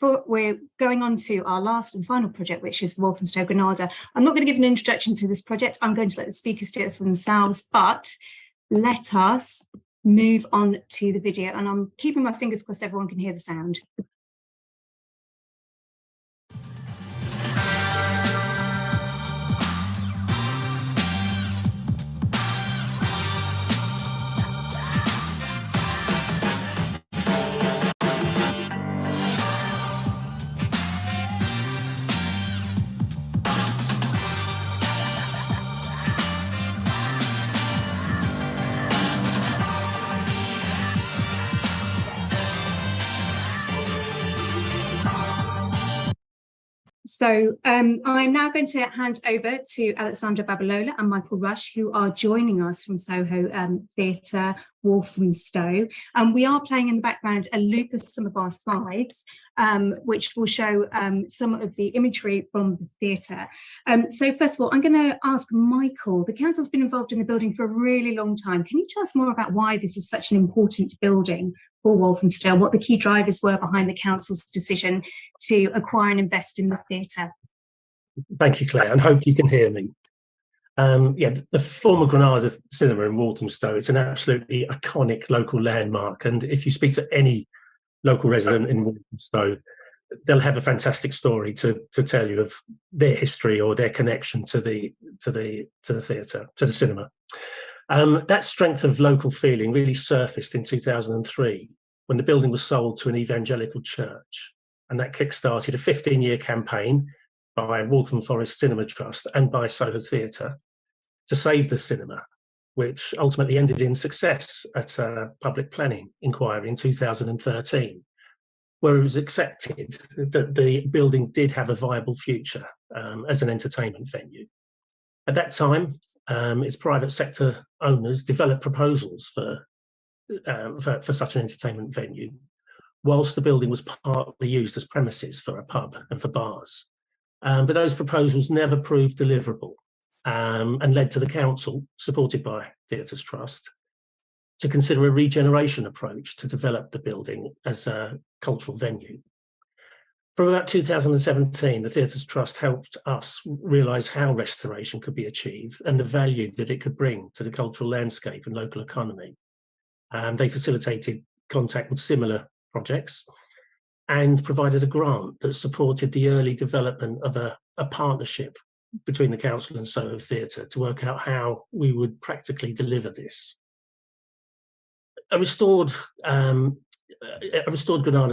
we're going on to our last and final project, which is the Walthamstow Granada. I'm not going to give an introduction to this project. I'm going to let the speakers do it for themselves, but let us move on to the video. And I'm keeping my fingers crossed everyone can hear the sound. So I'm now going to hand over to Alessandro Babalola and Michael Rush, who are joining us from Soho Theatre Walthamstow. We are playing in the background a loop of some of our slides, which will show some of the imagery from the theatre. So first of all, I'm going to ask Michael, the council's been involved in the building for a really long time. Can you tell us more about why this is such an important building for Walthamstow, what the key drivers were behind the council's decision to acquire and invest in the theatre? Thank you, Claire, and hope you can hear me. Yeah, the former Granada Cinema in Walthamstow, it's an absolutely iconic local landmark, and if you speak to any local resident in Walthamstow, they'll have a fantastic story to tell you of their history or their connection to the theatre, to the cinema. That strength of local feeling really surfaced in 2003 when the building was sold to an evangelical church, and that kick-started a 15-year campaign by Waltham Forest Cinema Trust and by Soho Theatre to save the cinema, which ultimately ended in success at a public planning inquiry in 2013, where it was accepted that the building did have a viable future as an entertainment venue. At that time, its private sector owners developed proposals for such an entertainment venue, whilst the building was partly used as premises for a pub and for bars. But those proposals never proved deliverable and led to the council, supported by Theatres Trust, to consider a regeneration approach to develop the building as a cultural venue. From about 2017, the Theatres Trust helped us realise how restoration could be achieved and the value that it could bring to the cultural landscape and local economy. They facilitated contact with similar projects and provided a grant that supported the early development of a partnership between the council and Soho Theatre to work out how we would practically deliver this. A restored Granada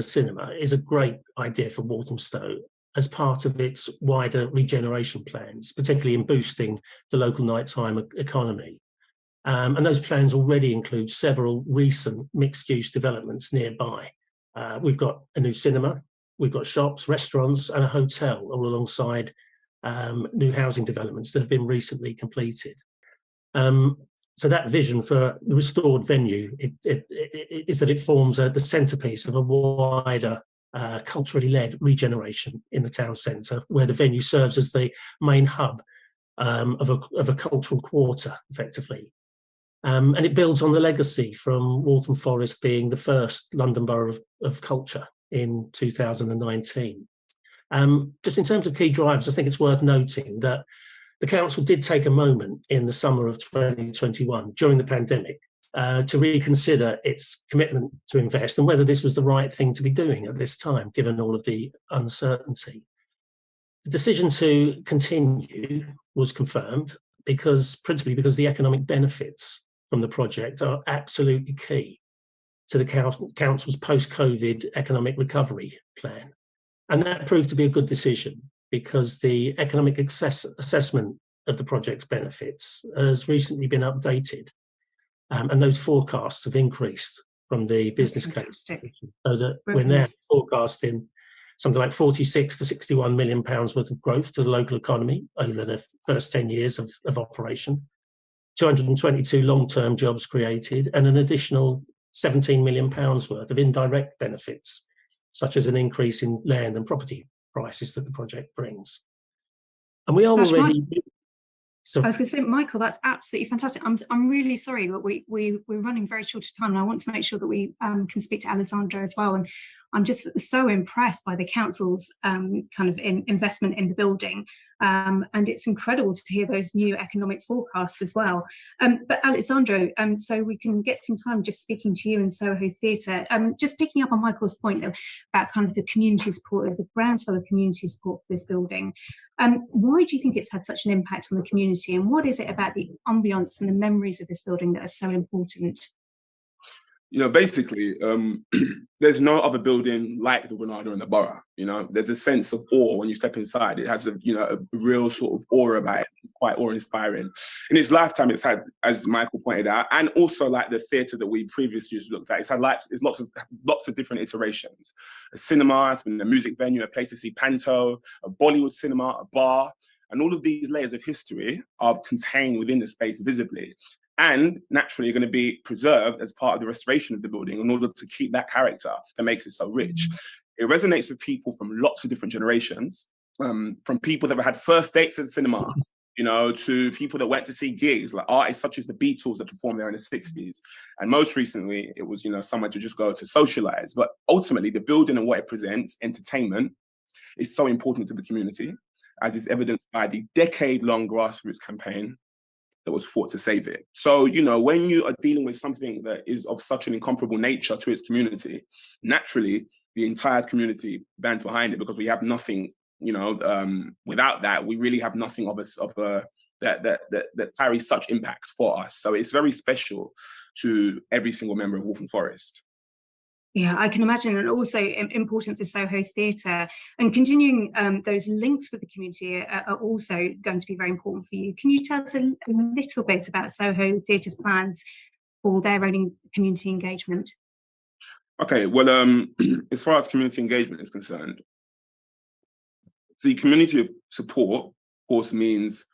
Cinema is a great idea for Walthamstow as part of its wider regeneration plans, particularly in boosting the local nighttime economy. And those plans already include several recent mixed-use developments nearby. We've got a new cinema, we've got shops, restaurants, and a hotel all alongside new housing developments that have been recently completed. So that vision for the restored venue is that it forms the centrepiece of a wider culturally led regeneration in the town centre, where the venue serves as the main hub of a cultural quarter, effectively. And it builds on the legacy from Waltham Forest being the first London Borough of Culture in 2019. Just in terms of key drivers, I think it's worth noting that the council did take a moment in the summer of 2021 during the pandemic to reconsider its commitment to invest and whether this was the right thing to be doing at this time, given all of the uncertainty. The decision to continue was confirmed principally because the economic benefits from the project are absolutely key to the council's post-COVID economic recovery plan. And that proved to be a good decision because the economic assessment of the project's benefits has recently been updated, and those forecasts have increased from the business case, so that we're now forecasting something like 46 to 61 million pounds worth of growth to the local economy over the first 10 years of operation, 222 long-term jobs created, and an additional 17 million pounds worth of indirect benefits, such as an increase in land and property prices that the project brings. And we are already... So I was going to say, Michael, that's absolutely fantastic. I'm really sorry, but we're running very short of time, and I want to make sure that we can speak to Alessandro as well. And I'm just so impressed by the council's kind of investment in the building, and it's incredible to hear those new economic forecasts as well. But Alessandro, so we can get some time just speaking to you in Soho Theatre. Just picking up on Michael's point about kind of the community support, the groundswell of community support for this building. Why do you think it's had such an impact on the community, and what is it about the ambience and the memories of this building that are so important? You know, basically, there's no other building like the Granada in the borough. You know, there's a sense of awe when you step inside. It has a real sort of aura about it. It's quite awe-inspiring. In its lifetime, it's had, as Michael pointed out, and also like the theatre that we previously looked at, it's had lots of different iterations. A cinema, it's been a music venue, a place to see panto, a Bollywood cinema, a bar, and all of these layers of history are contained within the space visibly. And naturally, are going to be preserved as part of the restoration of the building in order to keep that character that makes it so rich. It resonates with people from lots of different generations, from people that have had first dates at the cinema, you know, to people that went to see gigs, like artists such as the Beatles that performed there in the 60s. And most recently, it was, you know, somewhere to just go to socialize. But ultimately, the building and what it presents, entertainment, is so important to the community, as is evidenced by the decade-long grassroots campaign that was fought to save it. So, you know, when you are dealing with something that is of such an incomparable nature to its community, naturally, the entire community bands behind it, because we have nothing, you know, without that, we really have nothing that carries such impact for us. So it's very special to every single member of Waltham Forest. Yeah, I can imagine, and also important for Soho Theatre. And continuing those links with the community are also going to be very important for you. Can you tell us a little bit about Soho Theatre's plans for their own community engagement? Okay, well, as far as community engagement is concerned, the community of support, of course, means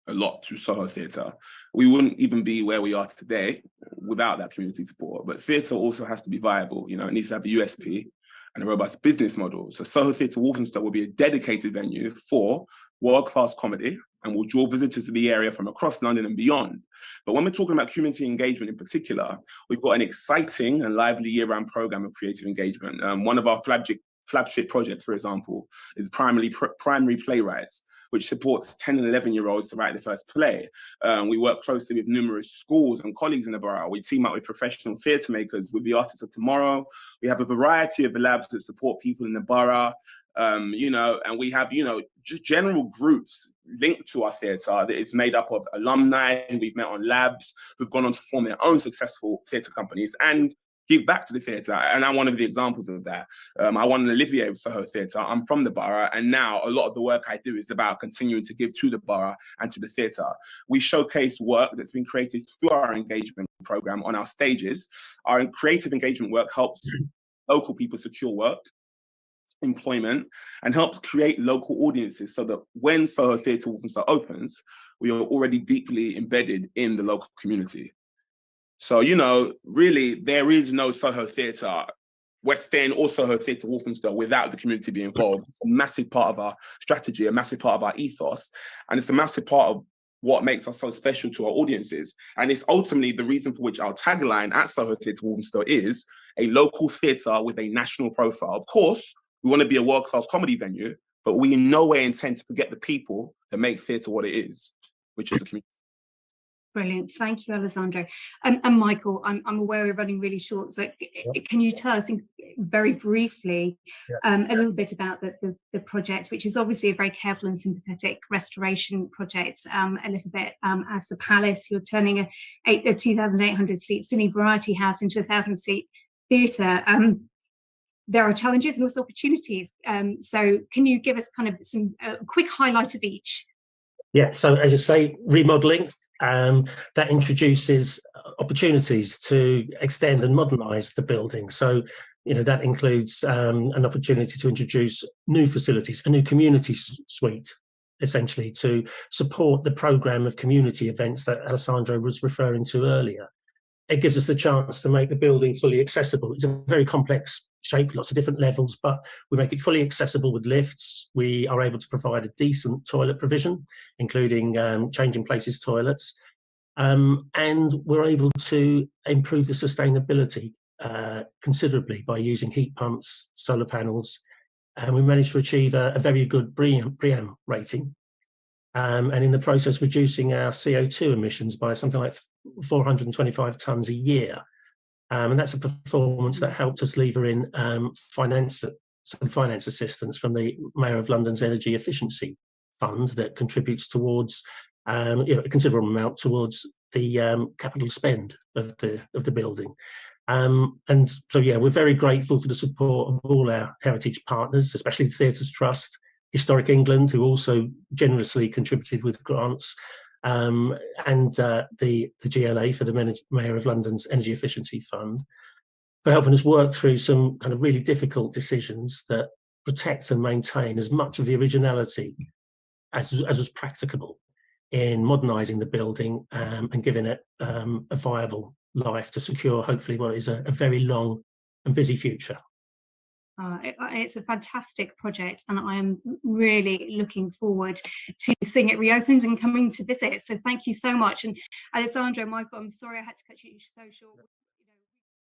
a lot to Soho Theatre. We wouldn't even be where we are today without that community support. But theatre also has to be viable. You know, it needs to have a USP and a robust business model. So Soho Theatre Walthamstow will be a dedicated venue for world-class comedy and will draw visitors to the area from across London and beyond. But when we're talking about community engagement in particular, we've got an exciting and lively year-round program of creative engagement. One of our flagship projects, for example, is primary playwrights, which supports 10 and 11-year-olds to write the first play. We work closely with numerous schools and colleagues in the borough. We team up with professional theatre makers, with the Artists of Tomorrow. We have a variety of labs that support people in the borough, you know, and we have, you know, just general groups linked to our theatre that it's made up of alumni who we've met on labs, who've gone on to form their own successful theatre companies and give back to the theatre. And I'm one of the examples of that. I won an Olivier with Soho Theatre. I'm from the borough, and now a lot of the work I do is about continuing to give to the borough and to the theatre. We showcase work that's been created through our engagement program on our stages. Our creative engagement work helps local people secure work, employment, and helps create local audiences so that when Soho Theatre Walthamstow opens, we are already deeply embedded in the local community. So, you know, really, there is no Soho Theatre West End or Soho Theatre Walthamstow without the community being involved. It's a massive part of our strategy, a massive part of our ethos, and it's a massive part of what makes us so special to our audiences. And it's ultimately the reason for which our tagline at Soho Theatre Walthamstow is a local theatre with a national profile. Of course, we want to be a world-class comedy venue, but we in no way intend to forget the people that make theatre what it is, which is a community. Brilliant. Thank you, Alessandro. And Michael, I'm aware we're running really short, so can you tell us very briefly a little bit about the project, which is obviously a very careful and sympathetic restoration project, a little bit as the Palace, you're turning a 2,800-seat Sydney Variety House into a 1,000-seat theatre. There are challenges and also opportunities. So can you give us kind of some quick highlight of each? Yeah, so as you say, remodelling, that introduces opportunities to extend and modernise the building. So, you know, that includes an opportunity to introduce new facilities, a new community suite, essentially, to support the programme of community events that Alessandro was referring to earlier. it gives us the chance to make the building fully accessible. It's a very complex shape, lots of different levels, but we make it fully accessible with lifts. We are able to provide a decent toilet provision, including changing places toilets. And we're able to improve the sustainability considerably by using heat pumps, solar panels, and we managed to achieve a very good BREEAM rating. And in the process, reducing our CO2 emissions by something like 425 tonnes a year. And that's a performance that helped us lever in some finance assistance from the Mayor of London's Energy Efficiency Fund that contributes towards a considerable amount towards the capital spend of the building. And so, yeah, we're very grateful for the support of all our heritage partners, especially the Theatres Trust, Historic England, who also generously contributed with grants, and the GLA for the Mayor of London's Energy Efficiency Fund, for helping us work through some kind of really difficult decisions that protect and maintain as much of the originality as was practicable in modernising the building and giving it a viable life to secure, hopefully, what is a very long and busy future. It's a fantastic project, and I am really looking forward to seeing it reopened and coming to visit. So thank you so much. And Alessandro, Michael, I'm sorry I had to cut you so short.